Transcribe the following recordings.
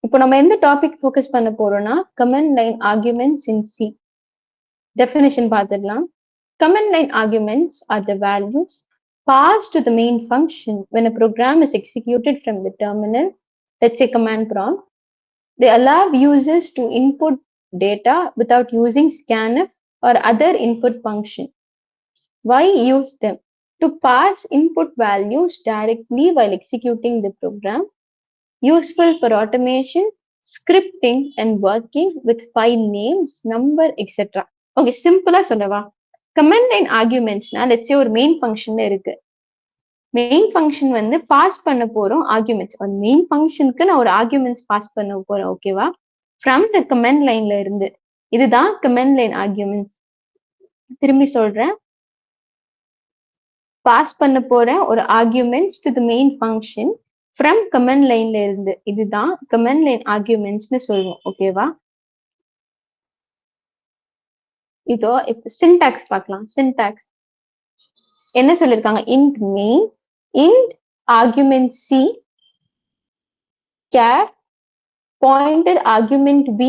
இப்போ நம்ம எந்த டாபிக் ஃபோக்கஸ் பண்ண போறோம்னா கமெண்ட் லைன் ஆர்குமெண்ட்ஸ் இன் சி. டெஃபினிஷன் பார்த்துடலாம். Command line arguments are the values passed to the main function when a program is executed from the terminal, let's say command prompt. They allow users to input data without using scanf or other input function. Why use them? To pass input values directly while executing the program. Useful for automation, scripting and working with file names, number, etc. Okay, simple சொல்லவா? Comment line ஆர்குமெண்ட்ஸ்னா let's say ஒரு main ஃபங்க்ஷன்ல இருக்கு. Main function வந்து pass பண்ண போறோம் arguments. அந்த main ஃபங்க்ஷனுக்கு நான் ஒரு ஆர்குமெண்ட்ஸ் பாஸ் பண்ண போறேன். ஓகேவா? ஃப்ரம் த கமெண்ட் லைன்ல இருந்து. இதுதான் கமெண்ட் லைன் ஆர்குமெண்ட்ஸ். திரும்பி சொல்றேன். பாஸ் பண்ண போறேன் ஒரு arguments to the main function from comment லைன்ல இருந்து. இதுதான் கமெண்ட் லைன் ஆர்குமெண்ட்ஸ்னு சொல்லுவோம். ஓகேவா? இதோ இப்ப சின்டாக்ஸ் பார்க்கலாம். சின்டாக்ஸ் என்ன சொல்லிருக்காங்க? int main, int argument c, char pointer argument b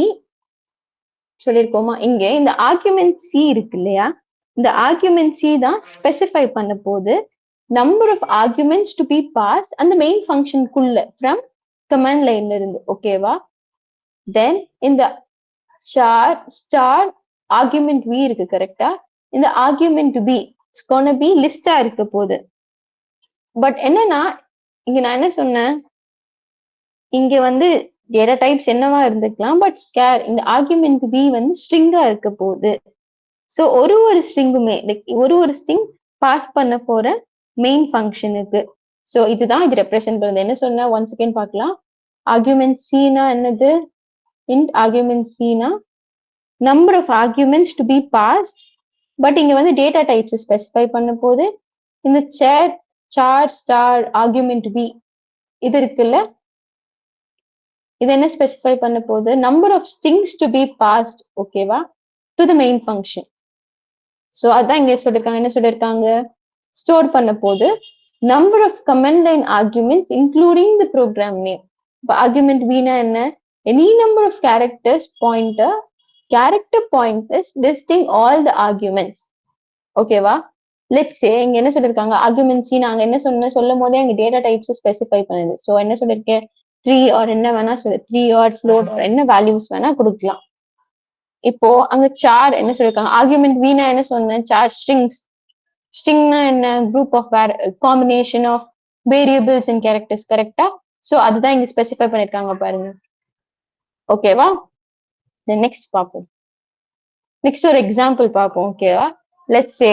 சொல்லிருக்கோமா? இங்க இந்த ஆர்குமெண்ட் சி இருக்கு இல்லையா? இந்த ஆர்குமெண்ட் சி தான் ஸ்பெசிஃபை பண்ண போது number of arguments to be pass அந்த மெயின் ஃபங்க்ஷனுக்குள்ள ஃப்ரம் கமாண்ட் லைன்ல இருந்து. ஓகேவா? தென் இந்த சார் ஸ்டார் ஆர்குமெண்ட் வி இருக்கு கரெக்டா? இந்த argument B it's gonna be லிஸ்டா இருக்க போகுது. பட் என்னன்னா இங்க நான் என்ன சொன்னேன், இங்க வந்து டேட்டா டைப்ஸ் என்னவா இருந்துக்கலாம், பட் ஸ்கேர் இந்த ஆர்குமெண்ட் பி வந்து ஸ்ட்ரிங்கா இருக்க போகுது. ஸோ ஒரு ஸ்ட்ரிங்குமே லைக் ஒரு ஸ்ட்ரிங் பாஸ் பண்ண போற மெயின் ஃபங்க்ஷனுக்கு. ஸோ இதுதான் இது ரெப்ரசென்ட் பண்ணுது. என்ன சொன்னா ஒன் செகண்ட் பார்க்கலாம். ஆர்குமெண்ட் சினா என்னது? இன்ட் ஆர்குமெண்ட் சினா number of arguments to be passed. But இங்க வந்து டேட்டா டைப்ஸ் ஸ்பெசிஃபை பண்ண போது இந்த சார் ஸ்டார் ஆர்குமெண்ட் பி இது இருக்குல்ல, இது என்ன ஸ்பெசிஃபை பண்ண போகுது? Number of strings to be passed. ஓகேவா? To the main function. So அதான் இங்க சொல்லிருக்காங்க. என்ன சொல்லிருக்காங்க? ஸ்டோர் பண்ண போது number of command line arguments including the program name. இப்போ ஆர்குமெண்ட் வீனா என்ன? Any number of characters pointer, character pointers listing all the arguments. ஓகேவா? லெட்ஸ் சே இங்க என்ன சொல்லிருக்காங்க? ஆர்குமெண்ட் சி நாங்க என்ன சொல்லும் போதே எங்க டேட்டா டைப்ஸ் ஸ்பெசிஃபை பண்ணுது. ஸோ என்ன சொல்லிருக்கேன்? 3 ஆர் என்ன வேணா சொல்லு, 3 ஆர் ஃப்ளோட் என்ன வேல்யூஸ் வேணா கொடுக்கலாம். இப்போ அங்க சார் என்ன சொல்லிருக்காங்க? ஆர்குமெண்ட் வீனா என்ன சொன்னேன்? Sir strings. ஸ்ட்ரிங்னா என்ன? Group of combination of variables and characters. கரெக்டா? ஸோ அதுதான் இங்க ஸ்பெசிஃபை பண்ணிருக்காங்க பாருங்க. ஓகேவா? நெக்ஸ்ட் பார்ப்போம். நெக்ஸ்ட் ஒரு எக்ஸாம்பிள் பார்ப்போம். ஓகேவா? லெட்ஸ் சே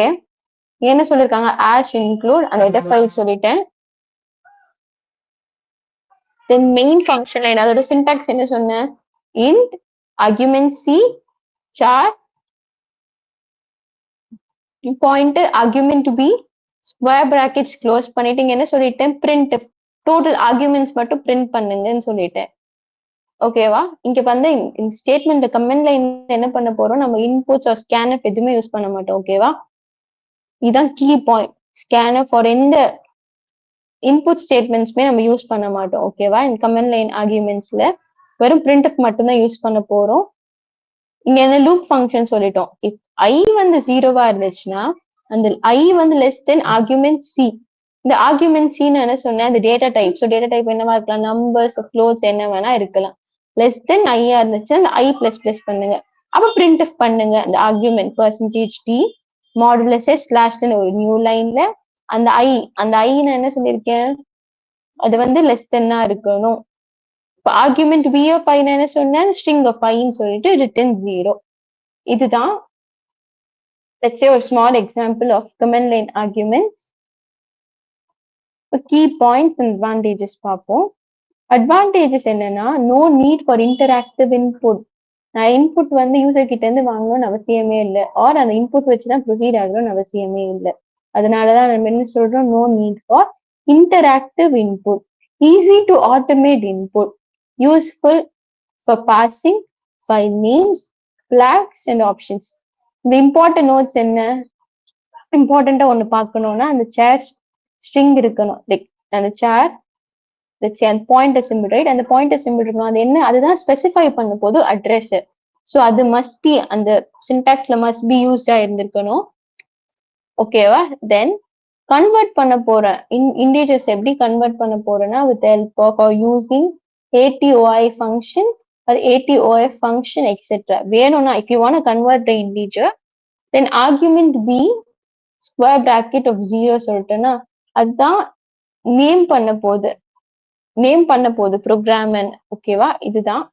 என்ன சொல்லிருக்காங்க? ஆஷ் இன்க்ளூட் அந்த ஹெடர் ஃபைல் சொல்லிட்டேன். தென் மெயின் ஃபங்க்ஷன் லைன் அதோட சின்டாக்ஸ் என்ன சொன்னேன்? Int argument c char pointer argument v square brackets close பண்ணிட்டு இங்க என்ன சொல்லிட்டேன்? பிரிண்ட் டோட்டல் ஆர்குமெண்ட்ஸ் மட்டும் பிரிண்ட் பண்ணுங்கன்னு சொல்லிட்டேன். ஓகேவா? இங்க வந்து இந்த ஸ்டேட்மெண்ட் கமெண்ட் லைன் என்ன பண்ண போறோம்? நம்ம இன்புட்ஸ் ஆர் ஸ்கேன்எஃப் எதுவுமே யூஸ் பண்ண மாட்டோம். ஓகேவா? இதுதான் கீ பாயிண்ட். ஸ்கேன்எஃப் ஆர் எந்த இன்புட் ஸ்டேட்மெண்ட்ஸ்மே நம்ம யூஸ் பண்ண மாட்டோம். ஓகேவா? இந்த கமெண்ட் லைன் ஆர்குமெண்ட்ஸ்ல வெறும் பிரிண்ட் மட்டும் தான் யூஸ் பண்ண போறோம். இங்க என்ன லூப் ஃபங்க்ஷன் சொல்லிட்டோம். இப் ஐ வந்து 0வா இருந்துச்சுன்னா அந்த ஐ வந்து லெஸ் தென் ஆர்குமெண்ட் சி. இந்த ஆர்குமெண்ட் சின்னு என்ன சொன்னேன்? அந்த data type. So data type என்னவா இருக்கலாம்? நம்பர்ஸ், ஃப்ளோட்ஸ் என்ன வேணா இருக்கலாம். லெஸ் தென் ஐயா இருந்துச்சு அந்த ஐ பிளஸ் பிளஸ் பண்ணுங்க. அப்ப பிரிண்ட் எஃப் பண்ணுங்க அந்த ஆர்குமெண்ட் பர்சன்டேஜ் டி மாடுலஸ் ஸ்லாஷ்ல ஒரு நியூ லைன்ல அந்த ஐ நான் என்ன சொல்லியிருக்கேன்? அது வந்து லெஸ் தென்னா இருக்கணும். இப்போ ஆர்குமெண்ட் பி ஆஃப் ஐ நான் என்ன சொன்னேன்? ஸ்ட்ரிங் ஆஃப் ஐன்னு சொல்லிட்டு ரிட்டன் 0. இதுதான் let's say ஒரு small example of command line arguments. Key points and advantages பார்ப்போம். அட்வான்டேஜஸ் என்னன்னா no need for interactive input. நான் இன்புட் வந்து யூசர் கிட்ட இருந்து வாங்கணும்னு அவசியமே இல்லை. ஆர் அந்த இன்புட் வச்சுதான் ப்ரொசீட் ஆகணும்னு அவசியமே இல்லை. அதனாலதான் நம்ம என்ன சொல்றோம்? no need for interactive input. Easy to automate input. Useful for passing file names, flags and options. இந்த இம்பார்ட்டன்ட் நோட்ஸ் என்ன? இம்பார்ட்டண்டா ஒண்ணு பார்க்கணும்னா அந்த சேர் ஸ்ட்ரிங் இருக்கணும். லைக் அந்த சேர் let's say அந்த பாயிண்டர் சிம்பிள் ரைட், அந்த பாயிண்டர் சிம்பிள் இருக்கணும். அது என்ன, அதுதான் ஸ்பெசிஃபை பண்ண போது அட்ரஸ். ஸோ அது மஸ்ட் பி, அந்த சின்டாக்ஸ்ல மஸ்ட் பி யூஸ்டா இருந்திருக்கணும். ஓகேவா? தென் கன்வெர்ட் பண்ண போறேன், இண்டீஜர்ஸ் எப்படி கன்வெர்ட் பண்ண போறேன்னா with help of using ATOI function or ATOF function etc. வேணும்னா if you want to convert the integer, then argument b square bracket of 0 சொல்லிட்டேன்னா அதுதான் நேம் பண்ண போகுது ப்ரோக்ராம். ஓகேவா? இதுதான்